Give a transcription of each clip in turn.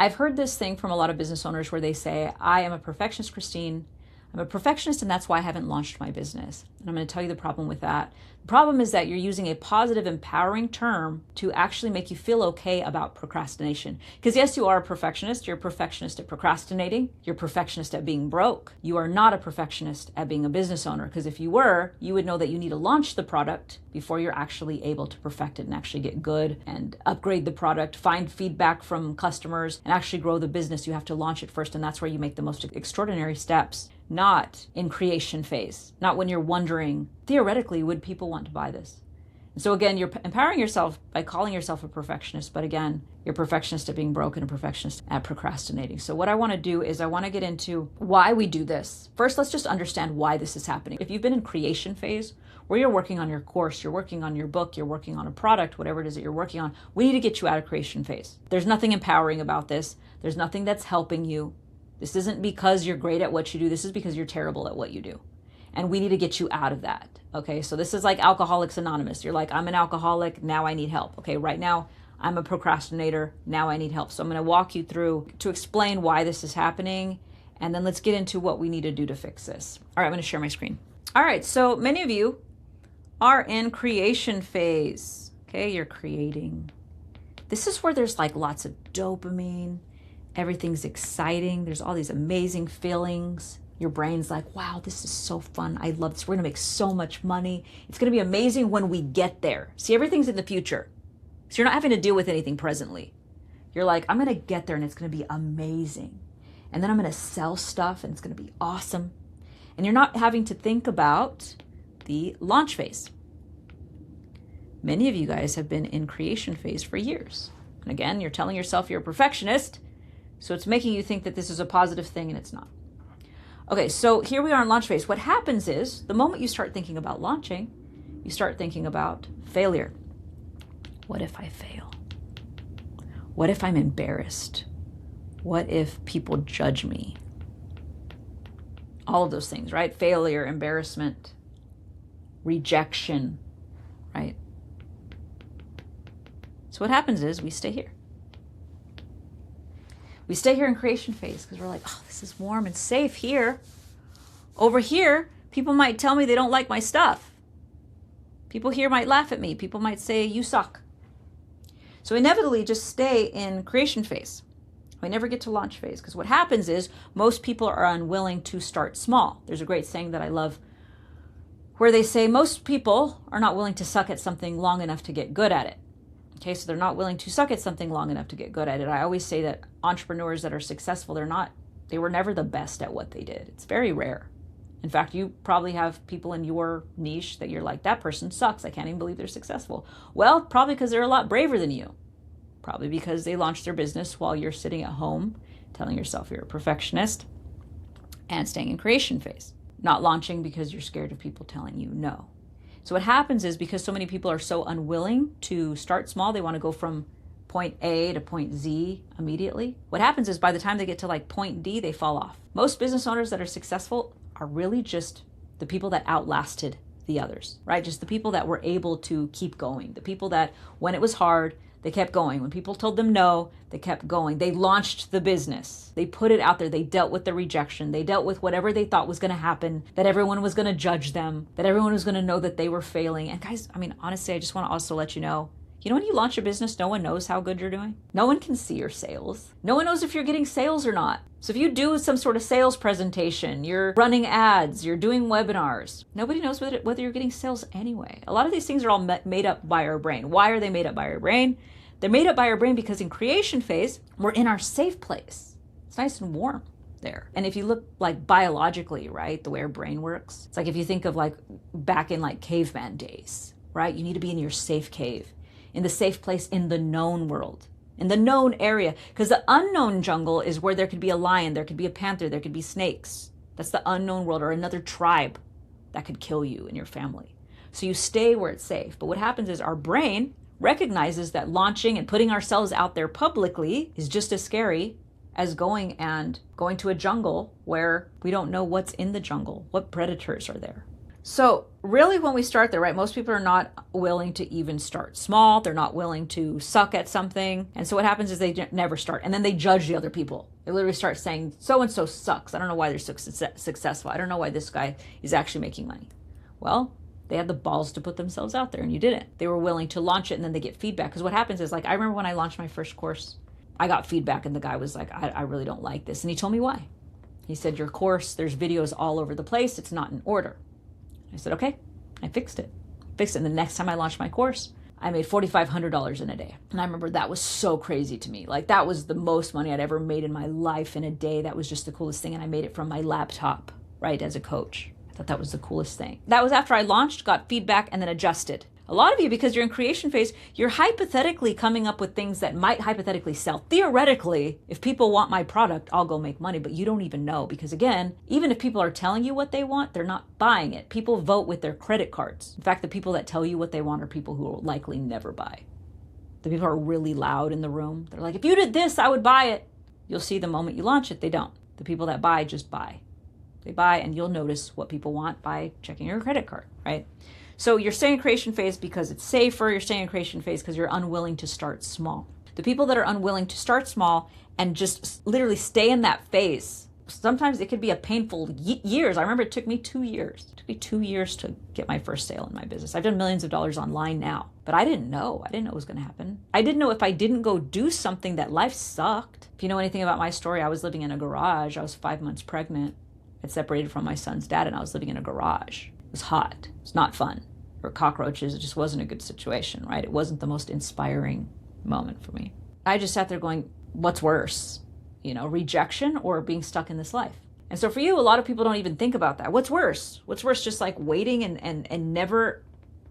I've heard this thing from a lot of business owners where they say, I am a perfectionist, Kristine. I'm a perfectionist, and that's why I haven't launched my business. And I'm going to tell you the problem with that. The problem is that you're using a positive, empowering term to actually make you feel okay about procrastination. Because yes, you are a perfectionist. You're a perfectionist at procrastinating. You're a perfectionist at being broke. You are not a perfectionist at being a business owner. Because if you were, you would know that you need to launch the product before you're actually able to perfect it and actually get good and upgrade the product, find feedback from customers, and actually grow the business. You have to launch it first, and that's where you make the most extraordinary steps. Not in creation phase, not when you're wondering, theoretically, would people want to buy this? And so again, you're empowering yourself by calling yourself a perfectionist, but again, you're a perfectionist at being broken, a perfectionist at procrastinating. So what I want to do is I want to get into why we do this. First, let's just understand why this is happening. If you've been in creation phase, where you're working on your course, you're working on your book, you're working on a product, whatever it is that you're working on, we need to get you out of creation phase. There's nothing empowering about this. There's nothing that's helping you. This isn't because you're great at what you do. This is because you're terrible at what you do. And we need to get you out of that. Okay, so this is like Alcoholics Anonymous. You're like, I'm an alcoholic, now I need help. Okay, right now I'm a procrastinator, now I need help. So I'm going to walk you through to explain why this is happening, and then let's get into what we need to do to fix this. All right, I'm going to share my screen. All right, so many of you are in creation phase. Okay, you're creating. This is where there's like lots of dopamine. Everything's exciting. There's all these amazing feelings. Your brain's like, wow, this is so fun. I love this. We're going to make so much money. It's going to be amazing when we get there. See, everything's in the future. So you're not having to deal with anything presently. You're like, I'm going to get there and it's going to be amazing. And then I'm going to sell stuff and it's going to be awesome. And you're not having to think about the launch phase. Many of you guys have been in creation phase for years. And again, you're telling yourself you're a perfectionist. So it's making you think that this is a positive thing, and it's not. Okay, so here we are in launch phase. What happens is the moment you start thinking about launching, you start thinking about failure. What if I fail? What if I'm embarrassed? What if people judge me? All of those things, right? Failure, embarrassment, rejection, right? So what happens is we stay here. We stay here in creation phase because we're like, oh, this is warm and safe here. Over here, people might tell me they don't like my stuff. People here might laugh at me. People might say, you suck. So inevitably just stay in creation phase. We never get to launch phase because what happens is most people are unwilling to start small. There's a great saying that I love where they say most people are not willing to suck at something long enough to get good at it. Okay, so they're not willing to suck at something long enough to get good at it. I always say that entrepreneurs that are successful, they were never the best at what they did. It's very rare. In fact, you probably have people in your niche that you're like, that person sucks. I can't even believe they're successful. Well, probably because they're a lot braver than you. Probably because they launched their business while you're sitting at home telling yourself you're a perfectionist and staying in creation phase. Not launching because you're scared of people telling you no. So what happens is because so many people are so unwilling to start small, they want to go from point A to point Z immediately. What happens is by the time they get to like point D, they fall off. Most business owners that are successful are really just the people that outlasted the others, right? Just the people that were able to keep going. The people that when it was hard, they kept going. When people told them no, they kept going. They launched the business. They put it out there. They dealt with the rejection. They dealt with whatever they thought was going to happen, that everyone was going to judge them, that everyone was going to know that they were failing. And guys, I mean, honestly, I just want to also let you know, when you launch a business, no one knows how good you're doing. No one can see your sales. No one knows if you're getting sales or not. So if you do some sort of sales presentation, you're running ads, you're doing webinars, nobody knows whether you're getting sales anyway. A lot of these things are all made up by our brain. Why are they made up by our brain? They're made up by our brain because in creation phase, we're in our safe place. It's nice and warm there. And if you look like biologically, right, the way our brain works, it's like if you think of like back in like caveman days, right? You need to be in your safe cave, in the safe place, in the known world, in the known area. Because the unknown jungle is where there could be a lion, there could be a panther, there could be snakes. That's the unknown world, or another tribe that could kill you and your family. So you stay where it's safe. But what happens is our brain recognizes that launching and putting ourselves out there publicly is just as scary as going to a jungle where we don't know what's in the jungle, what predators are there. So really when we start there, right, most people are not willing to even start small. They're not willing to suck at something. And so what happens is they never start. And then they judge the other people. They literally start saying, so-and-so sucks. I don't know why they're so successful. I don't know why this guy is actually making money. Well, they had the balls to put themselves out there and you didn't. They were willing to launch it and then they get feedback. Because what happens is, like, I remember when I launched my first course, I got feedback and the guy was like, I really don't like this. And he told me why. He said, your course, there's videos all over the place. It's not in order. I said, okay, I fixed it. And the next time I launched my course, I made $4,500 in a day. And I remember that was so crazy to me. Like, that was the most money I'd ever made in my life in a day. That was just the coolest thing. And I made it from my laptop, right, as a coach. I thought that was the coolest thing. That was after I launched, got feedback, and then adjusted. A lot of you, because you're in creation phase, you're hypothetically coming up with things that might hypothetically sell. Theoretically, if people want my product, I'll go make money, but you don't even know. Because again, even if people are telling you what they want, they're not buying it. People vote with their credit cards. In fact, the people that tell you what they want are people who will likely never buy. The people who are really loud in the room, they're like, if you did this, I would buy it. You'll see the moment you launch it, they don't. The people that buy just buy. They buy, and you'll notice what people want by checking your credit card, right? So you're staying in creation phase because it's safer. You're staying in creation phase because you're unwilling to start small. The people that are unwilling to start small and just literally stay in that phase, sometimes it could be a painful years. I remember it took me 2 years. It took me 2 years to get my first sale in my business. I've done millions of dollars online now, but I didn't know. I didn't know it was going to happen. I didn't know if I didn't go do something that life sucked. If you know anything about my story, I was living in a garage. I was 5 months pregnant. I'd separated from my son's dad and I was living in a garage. It was hot. It's not fun. Or cockroaches. It just wasn't a good situation, right? It wasn't the most inspiring moment for me. I just sat there going, what's worse? You know, rejection or being stuck in this life? And so for you, a lot of people don't even think about that. What's worse? What's worse, just like waiting and never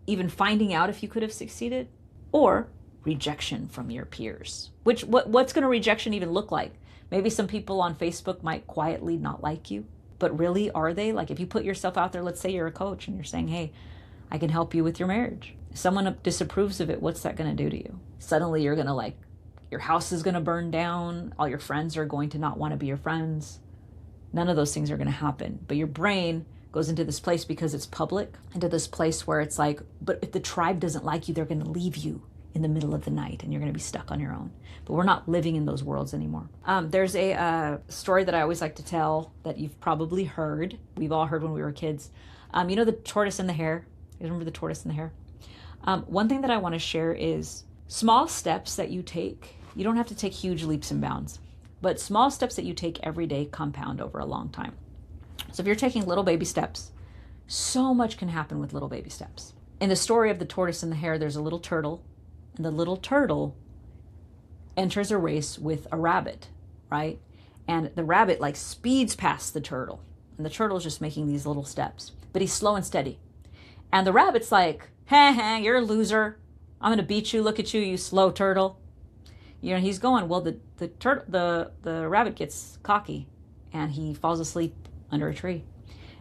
even finding out if you could have succeeded? Or rejection from your peers? What's going to rejection even look like? Maybe some people on Facebook might quietly not like you, but really, are they? Like, if you put yourself out there, let's say you're a coach and you're saying, hey, I can help you with your marriage. If someone disapproves of it, what's that going to do to you? Suddenly you're going to your house is going to burn down. All your friends are going to not want to be your friends. None of those things are going to happen. But your brain goes into this place because it's public, into this place where it's like, but if the tribe doesn't like you, they're going to leave you in the middle of the night and you're going to be stuck on your own. But we're not living in those worlds anymore. There's a story that I always like to tell that you've probably heard. We've all heard when we were kids. You know the tortoise and the hare? You remember the tortoise and the hare? One thing that I want to share is small steps that you take. You don't have to take huge leaps and bounds, but small steps that you take every day compound over a long time. So if you're taking little baby steps, so much can happen with little baby steps. In the story of the tortoise and the hare, there's a little turtle, and the little turtle enters a race with a rabbit, right? And the rabbit speeds past the turtle, and the turtle's just making these little steps, but he's slow and steady. And the rabbit's like, hey, you're a loser. I'm going to beat you. Look at you, you slow turtle. You know, he's going. Well, the rabbit gets cocky and he falls asleep under a tree.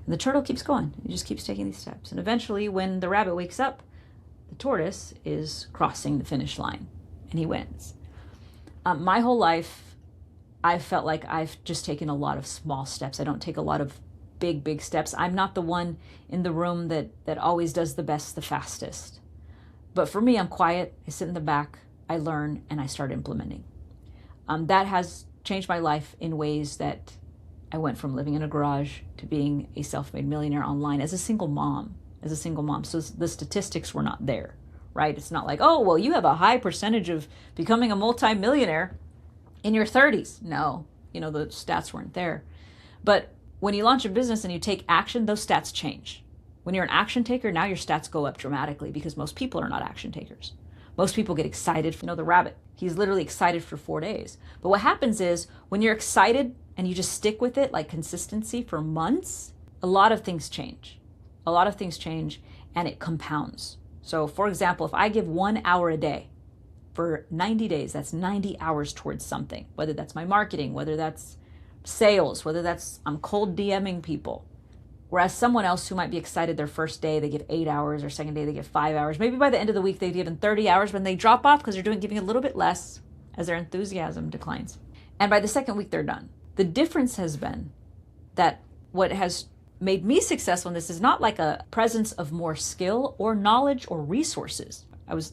And the turtle keeps going. He just keeps taking these steps. And eventually, when the rabbit wakes up, the tortoise is crossing the finish line and he wins. My whole life, I've felt like I've just taken a lot of small steps. I don't take a lot of big steps. I'm not the one in the room that always does the best, the fastest. But for me, I'm quiet. I sit in the back, I learn, and I start implementing. That has changed my life in ways that I went from living in a garage to being a self-made millionaire online as a single mom. So the statistics were not there, right? It's not like, oh, well, you have a high percentage of becoming a multimillionaire in your 30s. No, the stats weren't there. But when you launch a business and you take action, those stats change. When you're an action taker, now your stats go up dramatically because most people are not action takers. Most people get excited. The rabbit, he's literally excited for 4 days. But what happens is when you're excited and you just stick with it, like consistency for months, a lot of things change. And it compounds. So for example, if I give 1 hour a day for 90 days, that's 90 hours towards something, whether that's my marketing, whether that's sales, whether that's I'm cold DMing people. Whereas someone else who might be excited their first day, they give 8 hours, or second day they give 5 hours. Maybe by the end of the week they've given 30 hours when they drop off because they're giving a little bit less as their enthusiasm declines. And by the second week they're done. The difference has been that what has made me successful in this is not like a presence of more skill or knowledge or resources.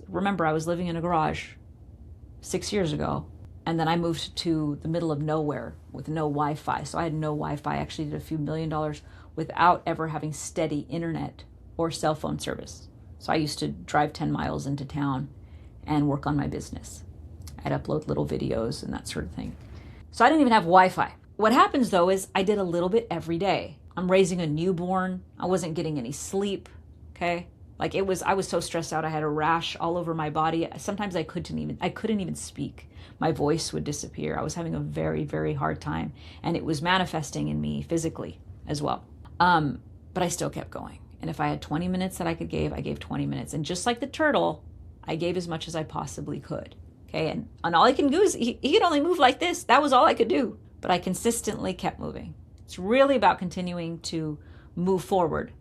Remember, I was living in a garage 6 years ago, and then I moved to the middle of nowhere with no Wi-Fi. So I had no Wi-Fi. I actually did a few $1 million without ever having steady internet or cell phone service. So I used to drive 10 miles into town and work on my business. I'd upload little videos and that sort of thing. So I didn't even have Wi-Fi. What happens though is I did a little bit every day. I'm raising a newborn. I wasn't getting any sleep, okay? Like I was so stressed out. I had a rash all over my body. Sometimes I couldn't even speak. My voice would disappear. I was having a very, very hard time, and it was manifesting in me physically as well. But I still kept going. And if I had 20 minutes that I gave 20 minutes. And just like the turtle, I gave as much as I possibly could. Okay. And all I can do is he could only move like this. That was all I could do. But I consistently kept moving. It's really about continuing to move forward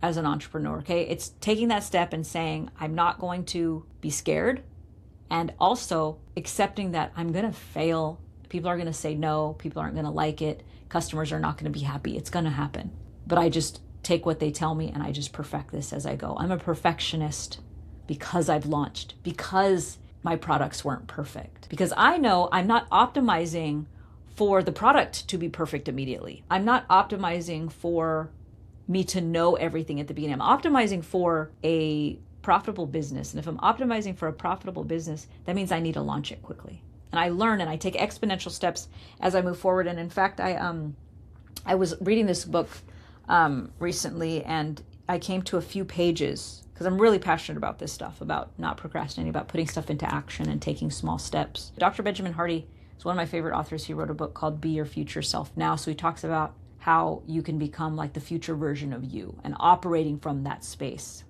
as an entrepreneur. Okay. It's taking that step and saying, I'm not going to be scared. And also accepting that I'm going to fail. People are going to say no. People aren't going to like it. Customers are not going to be happy. It's going to happen. But I just take what they tell me and I just perfect this as I go. I'm a perfectionist because I've launched, because my products weren't perfect, because I know I'm not optimizing for the product to be perfect immediately. I'm not optimizing for me to know everything at the beginning. I'm optimizing for a profitable business. And if I'm optimizing for a profitable business, that means I need to launch it quickly. And I learn and I take exponential steps as I move forward. And in fact, I was reading this book recently, and I came to a few pages because I'm really passionate about this stuff, about not procrastinating, about putting stuff into action and taking small steps. Dr. Benjamin Hardy is one of my favorite authors. He wrote a book called Be Your Future Self Now. So he talks about how you can become like the future version of you and operating from that space.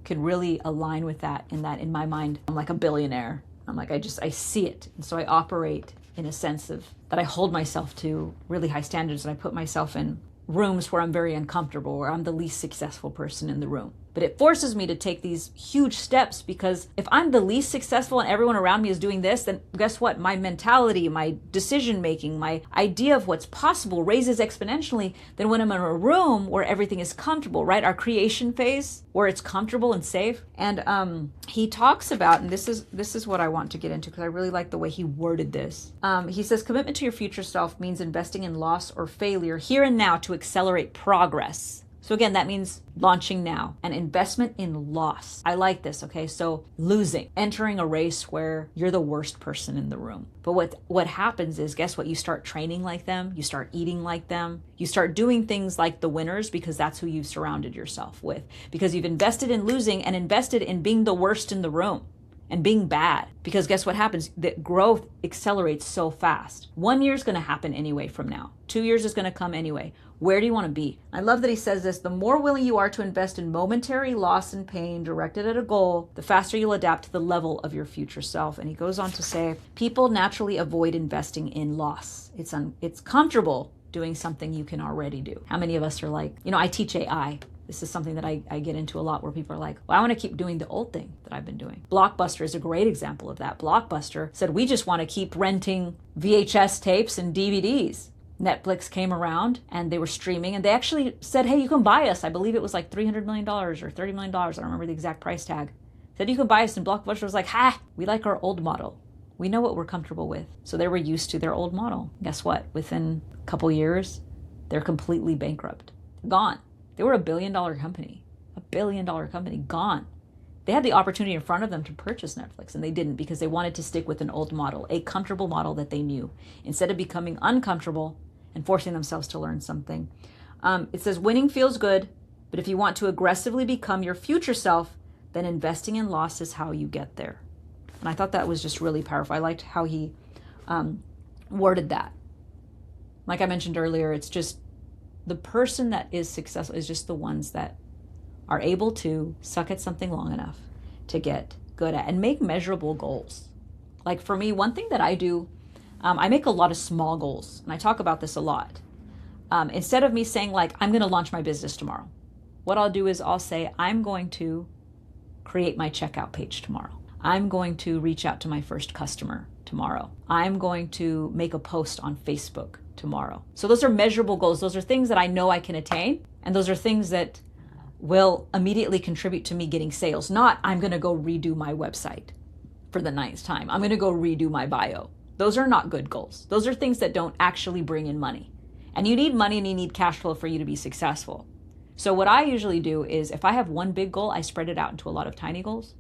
Could really align with that in my mind, I'm like a billionaire. I'm like, I see it. And so I operate in a sense of that I hold myself to really high standards, and I put myself in rooms where I'm very uncomfortable, where I'm the least successful person in the room. But it forces me to take these huge steps, because if I'm the least successful and everyone around me is doing this, then guess what? My mentality, my decision making, my idea of what's possible raises exponentially than when I'm in a room where everything is comfortable, right? Our creation phase where it's comfortable and safe. And he talks about, and this is what I want to get into because I really like the way he worded this. He says, commitment to your future self means investing in loss or failure here and now to accelerate progress. So again, that means launching now, and investment in loss. I like this, okay? So losing, entering a race where you're the worst person in the room. But what happens is, guess what? You start training like them, you start eating like them, you start doing things like the winners, because that's who you've surrounded yourself with. Because you've invested in losing and invested in being the worst in the room and being bad. Because guess what happens? That growth accelerates so fast. 1 year is going to happen anyway from now. 2 years is going to come anyway. Where do you want to be? I love that he says this: the more willing you are to invest in momentary loss and pain directed at a goal, the faster you'll adapt to the level of your future self. And he goes on to say, people naturally avoid investing in loss. It's comfortable doing something you can already do. How many of us are like, I teach AI. This is something that I get into a lot, where people are like, well, I want to keep doing the old thing that I've been doing. Blockbuster is a great example of that. Blockbuster said, we just want to keep renting VHS tapes and DVDs. Netflix came around and they were streaming, and they actually said, hey, you can buy us. I believe it was like $300 million or $30 million. I don't remember the exact price tag. Said you can buy us, and Blockbuster was like, we like our old model. We know what we're comfortable with. So they were used to their old model. Guess what? Within a couple years, they're completely bankrupt. Gone. They were $1 billion company. $1 billion company. Gone. They had the opportunity in front of them to purchase Netflix, and they didn't, because they wanted to stick with an old model, a comfortable model that they knew, instead of becoming uncomfortable and forcing themselves to learn something. It says, winning feels good, but if you want to aggressively become your future self, then investing in loss is how you get there. And I thought that was just really powerful. I liked how he worded that. Like I mentioned earlier, it's just the person that is successful is just the ones that are able to suck at something long enough to get good at and make measurable goals. Like for me, one thing that I do, I make a lot of small goals, and I talk about this a lot. Instead of me saying like, I'm going to launch my business tomorrow, what I'll do is I'll say, I'm going to create my checkout page tomorrow. I'm going to reach out to my first customer tomorrow. I'm going to make a post on Facebook tomorrow. So those are measurable goals. Those are things that I know I can attain. And those are things that will immediately contribute to me getting sales. Not, I'm going to go redo my website for the 9th time. I'm going to go redo my bio. Those are not good goals. Those are things that don't actually bring in money. And you need money and you need cash flow for you to be successful. So what I usually do is if I have one big goal, I spread it out into a lot of tiny goals.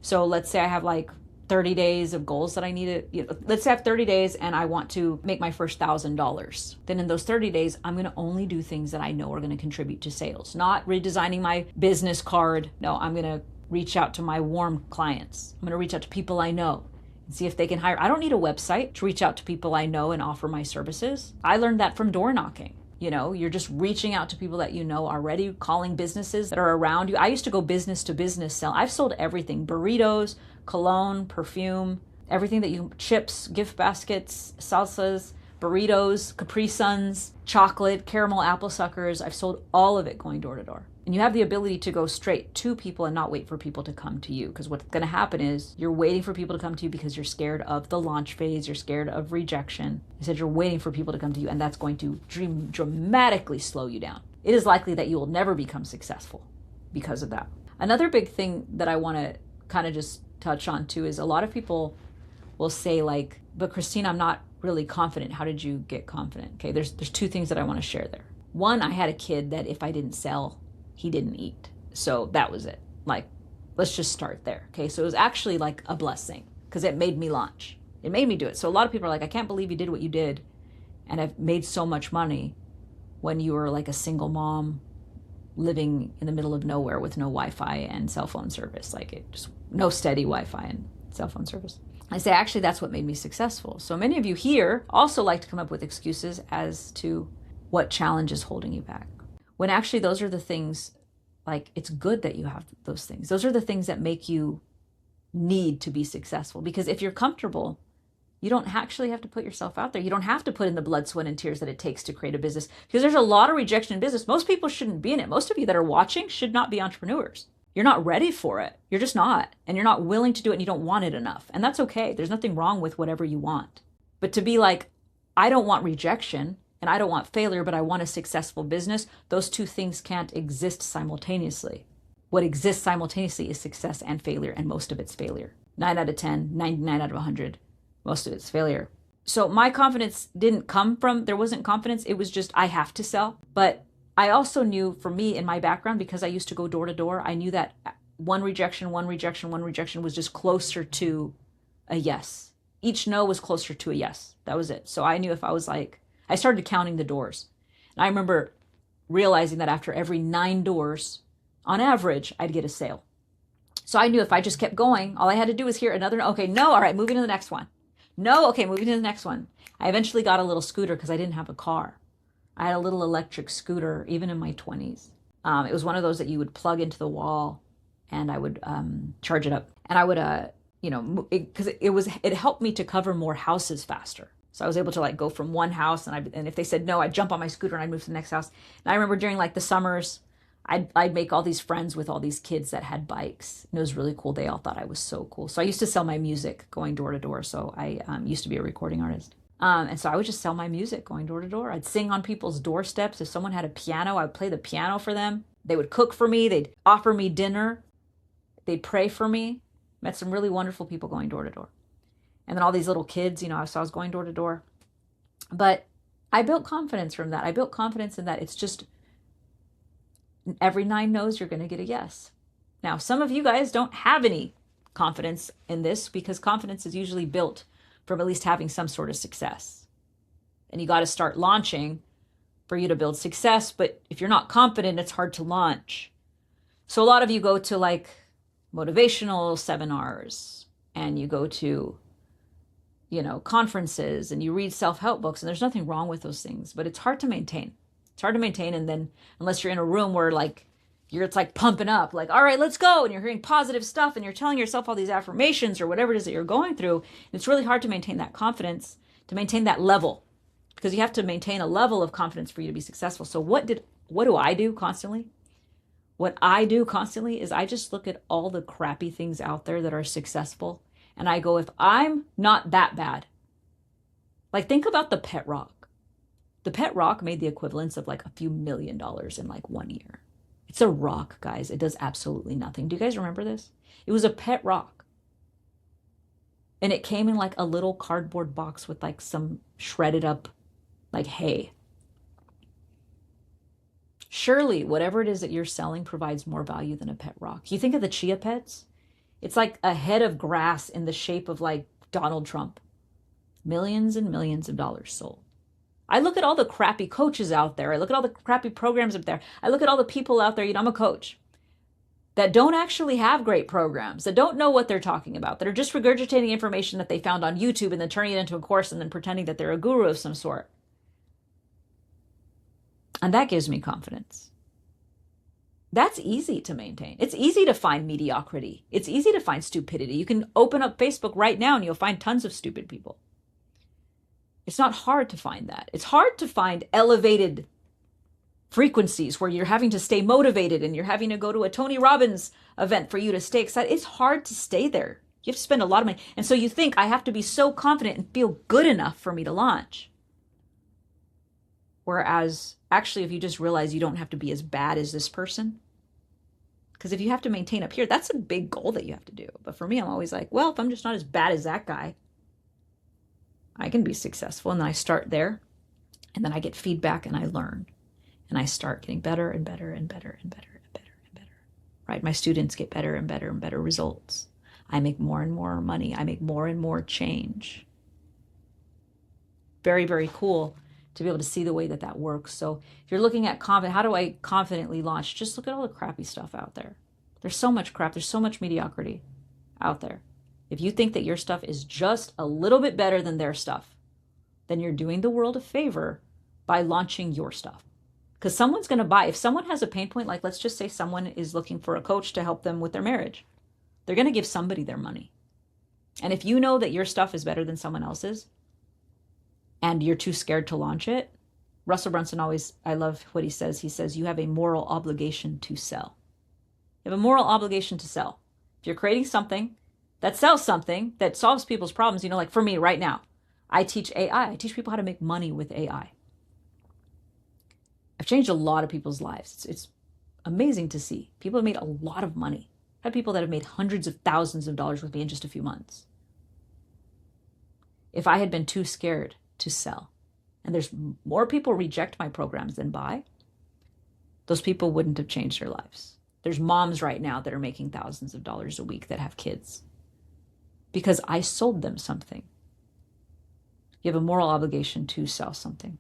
So let's say I have like 30 days of goals that I need to, let's say I have 30 days and I want to make my first $1,000. Then in those 30 days, I'm going to only do things that I know are going to contribute to sales, not redesigning my business card. No, I'm going to reach out to my warm clients. I'm going to reach out to people I know and see if they can hire. I don't need a website to reach out to people I know and offer my services. I learned that from door knocking. You're just reaching out to people that you know already, calling businesses that are around you. I used to go business to business sell. I've sold everything: burritos, cologne, perfume, everything that chips, gift baskets, salsas, burritos, Capri Suns, chocolate, caramel apple suckers. I've sold all of it going door to door. And you have the ability to go straight to people and not wait for people to come to you. Because what's going to happen is you're waiting for people to come to you because you're scared of the launch phase. You're scared of rejection. You said you're waiting for people to come to you, and that's going to dramatically slow you down. It is likely that you will never become successful because of that. Another big thing that I want to kind of just touch on too is a lot of people will say like, but Kristine, I'm not really confident. How did you get confident? Okay, there's two things that I want to share there. One, I had a kid that if I didn't sell, he didn't eat. So that was it. Like, let's just start there. Okay, so it was actually like a blessing because it made me launch. It made me do it. So a lot of people are like, I can't believe you did what you did and have made so much money when you were like a single mom living in the middle of nowhere with no Wi-Fi and cell phone service. Like it just no steady Wi-Fi and cell phone service. I say, actually, that's what made me successful. So many of you here also like to come up with excuses as to what challenge is holding you back. When actually those are the things, like it's good that you have those things. Those are the things that make you need to be successful. Because if you're comfortable, you don't actually have to put yourself out there. You don't have to put in the blood, sweat, and tears that it takes to create a business. Because there's a lot of rejection in business. Most people shouldn't be in it. Most of you that are watching should not be entrepreneurs. You're not ready for it. You're just not. And you're not willing to do it and you don't want it enough. And that's okay. There's nothing wrong with whatever you want. But to be like, I don't want rejection and I don't want failure, but I want a successful business, those two things can't exist simultaneously. What exists simultaneously is success and failure, and most of it's failure. 9 out of 10, 99 out of 100, most of it's failure. So my confidence didn't come from, there wasn't confidence, it was just I have to sell. But I also knew for me in my background, because I used to go door to door, I knew that one rejection was just closer to a yes. Each no was closer to a yes. That was it. So I knew if I was like, I started counting the doors. And I remember realizing that after every 9 doors, on average, I'd get a sale. So I knew if I just kept going, all I had to do was hear another no. Okay, no, all right, moving to the next one. No, okay, moving to the next one. I eventually got a little scooter because I didn't have a car. I had a little electric scooter, even in my 20s. It was one of those that you would plug into the wall and I would charge it up. And I would, because it helped me to cover more houses faster. So I was able to like go from one house and if they said no, I'd jump on my scooter and I'd move to the next house. And I remember during like the summers, I'd make all these friends with all these kids that had bikes. And it was really cool. They all thought I was so cool. So I used to sell my music going door to door. So I used to be a recording artist. And so I would just sell my music going door to door. I'd sing on people's doorsteps. If someone had a piano, I would play the piano for them. They would cook for me. They'd offer me dinner. They'd pray for me. Met some really wonderful people going door to door. And then all these little kids, so I was going door to door. But I built confidence from that. I built confidence in that it's just every 9 no's, you're going to get a yes. Now, some of you guys don't have any confidence in this because confidence is usually built from at least having some sort of success. And you got to start launching for you to build success. But if you're not confident, it's hard to launch. So a lot of you go to like motivational seminars and you go to conferences and you read self-help books, and there's nothing wrong with those things, but it's hard to maintain. It's hard to maintain. And then unless you're in a room where like it's like pumping up, like, all right, let's go. And you're hearing positive stuff and you're telling yourself all these affirmations or whatever it is that you're going through. It's really hard to maintain that confidence, to maintain that level, because you have to maintain a level of confidence for you to be successful. So what do I do constantly? What I do constantly is I just look at all the crappy things out there that are successful And I go, if I'm not that bad, like think about the pet rock. The pet rock made the equivalence of like a few $1 million in like 1 year. It's a rock, guys. It does absolutely nothing. Do you guys remember this? It was a pet rock. And it came in like a little cardboard box with like some shredded up like hay. Surely whatever it is that you're selling provides more value than a pet rock. You think of the chia pets? It's like a head of grass in the shape of like Donald Trump. Millions and millions of dollars sold. I look at all the crappy coaches out there. I look at all the crappy programs up there. I look at all the people out there, I'm a coach, that don't actually have great programs, that don't know what they're talking about, that are just regurgitating information that they found on YouTube and then turning it into a course and then pretending that they're a guru of some sort. And that gives me confidence. That's easy to maintain. It's easy to find mediocrity. It's easy to find stupidity. You can open up Facebook right now and you'll find tons of stupid people. It's not hard to find that. It's hard to find elevated frequencies where you're having to stay motivated and you're having to go to a Tony Robbins event for you to stay excited. It's hard to stay there. You have to spend a lot of money. And so you think I have to be so confident and feel good enough for me to launch. Whereas actually, if you just realize you don't have to be as bad as this person, because if you have to maintain up here, that's a big goal that you have to do. But for me, I'm always like, well, if I'm just not as bad as that guy, I can be successful. And then I start there and then I get feedback and I learn and I start getting better and better and better and better and better and better, right? My students get better and better and better results. I make more and more money. I make more and more change. Very, very cool to be able to see the way that that works. So if you're looking at how do I confidently launch? Just look at all the crappy stuff out there. There's so much crap. There's so much mediocrity out there. If you think that your stuff is just a little bit better than their stuff, then you're doing the world a favor by launching your stuff. Because someone's going to buy. If someone has a pain point, like let's just say someone is looking for a coach to help them with their marriage, they're going to give somebody their money. And if you know that your stuff is better than someone else's and you're too scared to launch it, Russell Brunson always, I love what he says. He says, you have a moral obligation to sell. You have a moral obligation to sell. If you're creating something that sells something that solves people's problems, like for me right now, I teach AI. I teach people how to make money with AI. I've changed a lot of people's lives. It's amazing to see. People have made a lot of money. I've had people that have made hundreds of thousands of dollars with me in just a few months. If I had been too scared to sell, and there's more people reject my programs than buy, those people wouldn't have changed their lives. There's moms right now that are making thousands of dollars a week that have kids because I sold them something. You have a moral obligation to sell something.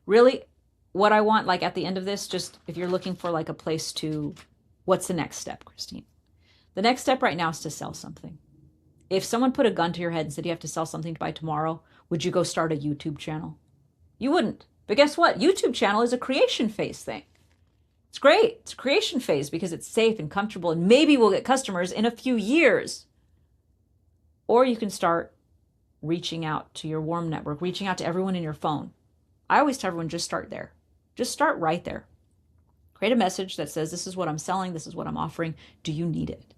Really, what I want, like at the end of this, just if you're looking for like a place to, what's the next step, Kristine? The next step right now is to sell something. If someone put a gun to your head and said you have to sell something by tomorrow, would you go start a YouTube channel? You wouldn't. But guess what? YouTube channel is a creation phase thing. It's great. It's a creation phase because it's safe and comfortable and maybe we'll get customers in a few years. Or you can start reaching out to your warm network, reaching out to everyone in your phone. I always tell everyone, just start there. Just start right there. Create a message that says, this is what I'm selling. This is what I'm offering. Do you need it?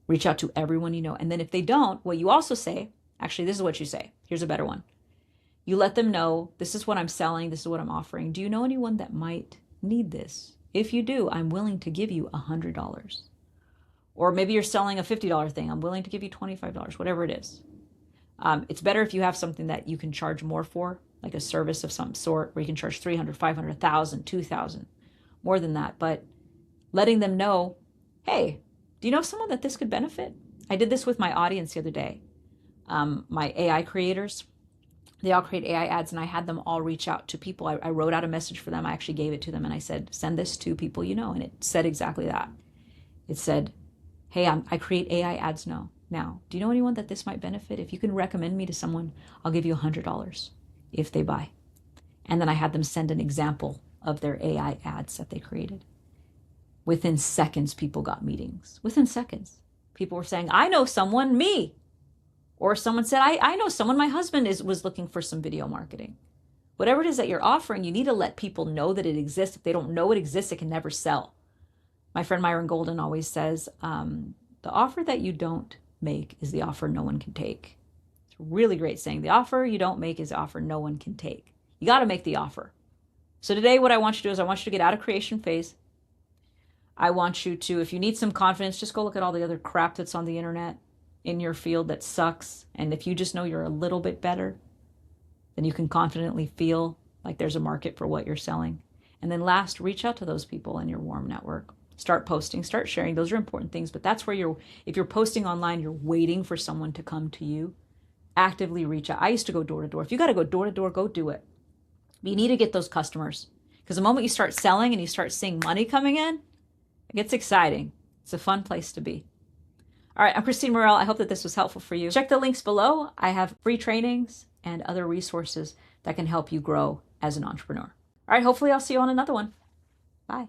Reach out to everyone you know. And then if they don't, what you also say, actually, this is what you say. Here's a better one. You let them know, this is what I'm selling. This is what I'm offering. Do you know anyone that might need this? If you do, I'm willing to give you $100. Or maybe you're selling a $50 thing. I'm willing to give you $25, whatever it is. It's better if you have something that you can charge more for, like a service of some sort, where you can charge $300, $500, $1,000, $2,000, more than that. But letting them know, hey, do you know someone that this could benefit? I did this with my audience the other day. My AI creators, they all create AI ads, and I had them all reach out to people. I wrote out a message for them. I actually gave it to them, and I said, send this to people you know. And it said exactly that. It said, hey, I create AI ads now. Do you know anyone that this might benefit? If you can recommend me to someone, I'll give you $100 if they buy. And then I had them send an example of their AI ads that they created. Within seconds, people got meetings. Within seconds, people were saying, I know someone, me. Or someone said, I know someone, my husband was looking for some video marketing. Whatever it is that you're offering, you need to let people know that it exists. If they don't know it exists, it can never sell. My friend Myron Golden always says, The offer that you don't make is the offer no one can take. It's a really great saying. The offer you don't make is the offer no one can take. You got to make the offer. So today what I want you to do is I want you to get out of creation phase. I want you to, if you need some confidence, just go look at all the other crap that's on the internet in your field that sucks. And if you just know you're a little bit better, then you can confidently feel like there's a market for what you're selling. And then last, reach out to those people in your warm network. Start posting, start sharing. Those are important things, but that's where if you're posting online, you're waiting for someone to come to you. Actively reach out. I used to go door to door. If you got to go door to door, go do it. But you need to get those customers, because the moment you start selling and you start seeing money coming in, it gets exciting. It's a fun place to be. All right, I'm Kristine Mirelle. I hope that this was helpful for you. Check the links below. I have free trainings and other resources that can help you grow as an entrepreneur. All right, hopefully I'll see you on another one. Bye.